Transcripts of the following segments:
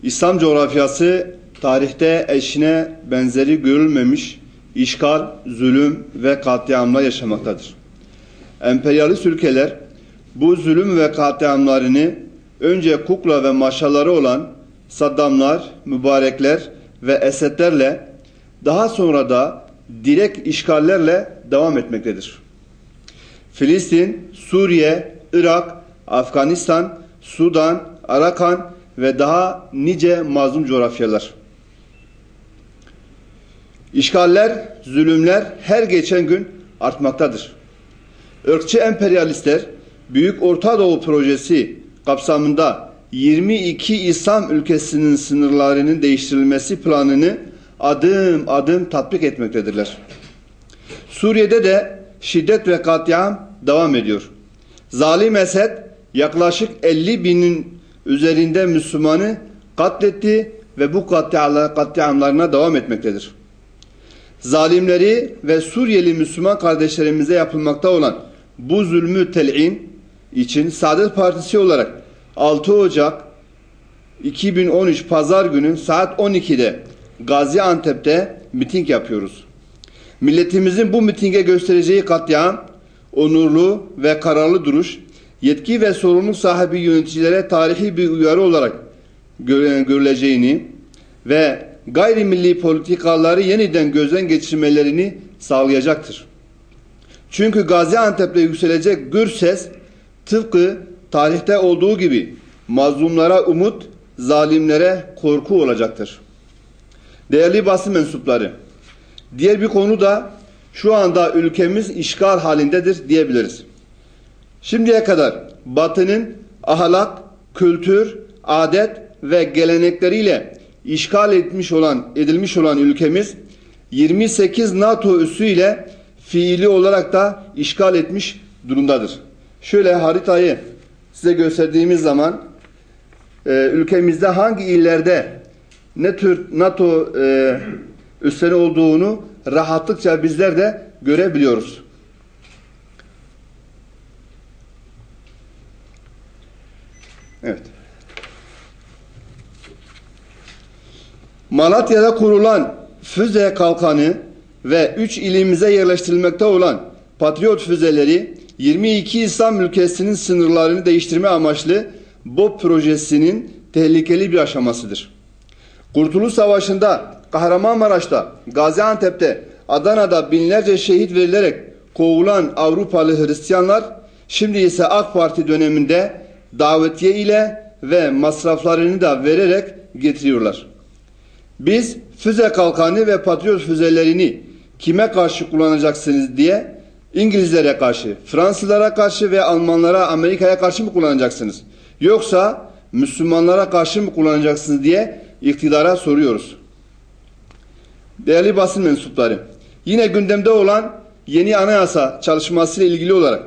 İslam coğrafyası tarihte eşine benzeri görülmemiş işgal, zulüm ve katliamlar yaşamaktadır. Emperyalist ülkeler bu zulüm ve katliamlarını önce kukla ve maşaları olan Saddamlar, Mübarekler ve Esedlerle, daha sonra da direkt işgallerle devam etmektedir. Filistin, Suriye, Irak, Afganistan, Sudan, Arakan ve daha nice mazlum coğrafyalar. İşgaller, zulümler her geçen gün artmaktadır. Irkçı emperyalistler Büyük Orta Doğu Projesi kapsamında 22 İslam ülkesinin sınırlarının değiştirilmesi planını adım adım tatbik etmektedirler. Suriye'de de şiddet ve katliam devam ediyor. Zalim Esed yaklaşık 50 binin üzerinde Müslümanı katletti ve bu katliamlarına devam etmektedir. Zalimleri ve Suriyeli Müslüman kardeşlerimize yapılmakta olan bu zulmü tel'in için Saadet Partisi olarak 6 Ocak 2013 Pazar günü saat 12'de Gaziantep'te miting yapıyoruz. Milletimizin bu mitinge göstereceği katliam, onurlu ve kararlı duruş, yetki ve sorumluluk sahibi yöneticilere tarihi bir uyarı olarak görüleceğini ve gayrimilli politikaları yeniden gözden geçirmelerini sağlayacaktır. Çünkü Gaziantep'te yükselecek gür ses tıpkı tarihte olduğu gibi mazlumlara umut, zalimlere korku olacaktır. Değerli basın mensupları, diğer bir konu da şu anda ülkemiz işgal halindedir diyebiliriz. Şimdiye kadar Batı'nın ahlak, kültür, adet ve gelenekleriyle işgal edilmiş olan ülkemiz 28 NATO üssüyle fiili olarak da işgal etmiş durumdadır. Şöyle haritayı size gösterdiğimiz zaman ülkemizde hangi illerde ne tür NATO üsleri olduğunu rahatlıkça bizler de görebiliyoruz. Evet. Malatya'da kurulan füze kalkanı ve 3 ilimize yerleştirilmekte olan Patriot füzeleri 22 İslam ülkesinin sınırlarını değiştirme amaçlı BOP projesinin tehlikeli bir aşamasıdır. Kurtuluş Savaşı'nda, Kahramanmaraş'ta, Gaziantep'te, Adana'da binlerce şehit verilerek kovulan Avrupalı Hristiyanlar, şimdi ise AK Parti döneminde davetiye ile ve masraflarını da vererek getiriyorlar. Biz füze kalkanı ve Patriot füzelerini kime karşı kullanacaksınız diye İngilizlere karşı, Fransızlara karşı ve Almanlara, Amerika'ya karşı mı kullanacaksınız? Yoksa Müslümanlara karşı mı kullanacaksınız diye iktidara soruyoruz. Değerli basın mensupları, yine gündemde olan yeni anayasa çalışması ile ilgili olarak,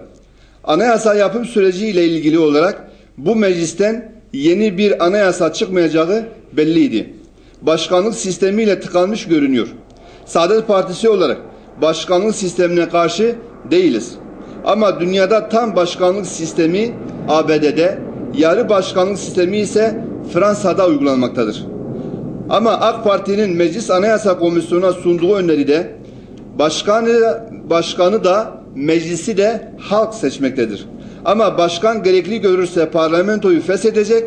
anayasa yapım süreci ile ilgili olarak bu meclisten yeni bir anayasa çıkmayacağı belliydi. Başkanlık sistemiyle tıkanmış görünüyor. Saadet Partisi olarak başkanlık sistemine karşı değiliz. Ama dünyada tam başkanlık sistemi ABD'de, yarı başkanlık sistemi ise Fransa'da uygulanmaktadır. Ama AK Parti'nin Meclis Anayasa Komisyonu'na sunduğu öneride başkanı da meclisi de halk seçmektedir. Ama başkan gerekli görürse parlamentoyu feshedecek,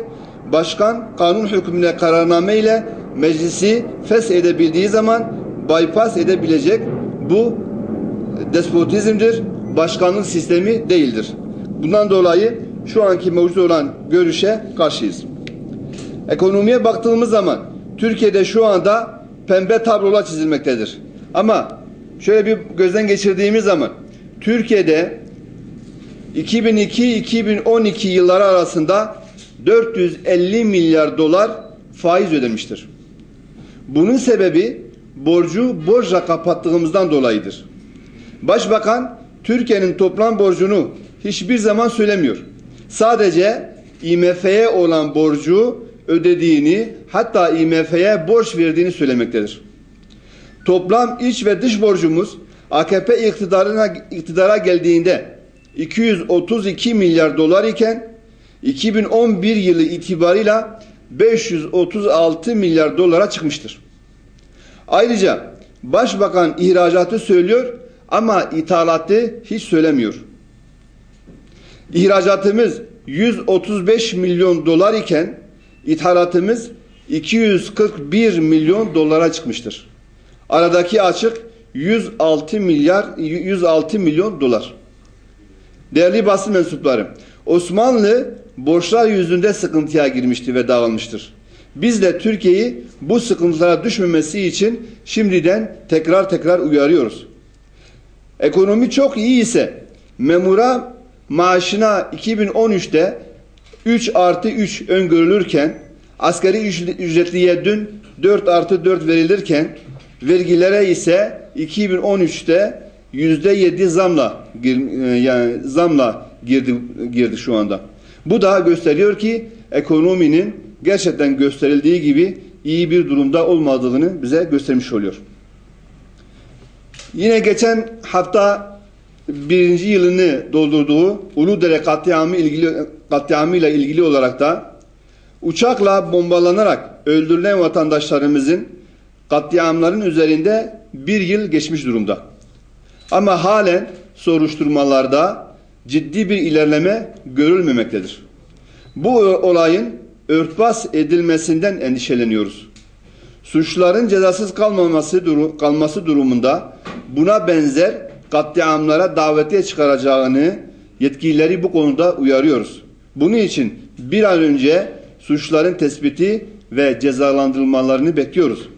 başkan kanun hükmüne kararname ile meclisi feshedebildiği zaman bypass edebilecek. Bu despotizmdir, başkanlık sistemi değildir. Bundan dolayı şu anki mevcut olan görüşe karşıyız. Ekonomiye baktığımız zaman Türkiye'de şu anda pembe tablolar çizilmektedir. Ama şöyle bir gözden geçirdiğimiz zaman Türkiye'de 2002-2012 yılları arasında 450 milyar dolar faiz ödenmiştir. Bunun sebebi borcu borçla kapattığımızdan dolayıdır. Başbakan Türkiye'nin toplam borcunu hiçbir zaman söylemiyor. Sadece IMF'ye olan borcu ödediğini, hatta IMF'ye borç verdiğini söylemektedir. Toplam iç ve dış borcumuz AKP iktidara geldiğinde 232 milyar dolar iken 2011 yılı itibarıyla 536 milyar dolara çıkmıştır. Ayrıca Başbakan ihracatı söylüyor ama ithalatı hiç söylemiyor. İhracatımız 135 milyon dolar iken ithalatımız 241 milyon dolara çıkmıştır. Aradaki açık 106 milyon dolar. Değerli basın mensupları, Osmanlı borçlar yüzünde sıkıntıya girmişti ve dağılmıştır. Biz de Türkiye'yi bu sıkıntılara düşmemesi için şimdiden tekrar uyarıyoruz. Ekonomi çok iyi ise memura maaşına 2013'te 3+3 öngörülürken asgari ücretliye dün 4+4 verilirken vergilere ise 2013'te %7 zamla girdi şu anda. Bu da gösteriyor ki ekonominin gerçekten gösterildiği gibi iyi bir durumda olmadığını bize göstermiş oluyor. Yine hafta 1. yılını doldurduğu Uludere katliamıyla ilgili olarak da uçakla bombalanarak öldürülen vatandaşlarımızın katliamların üzerinde 1 yıl geçmiş durumda. Ama halen soruşturmalarda ciddi bir ilerleme görülmemektedir. Bu olayın örtbas edilmesinden endişeleniyoruz. Suçluların cezasız kalması durumunda buna benzer katliamlara davetiye çıkaracağını yetkilileri bu konuda uyarıyoruz. Bunun için bir an önce suçluların tespiti ve cezalandırılmalarını bekliyoruz.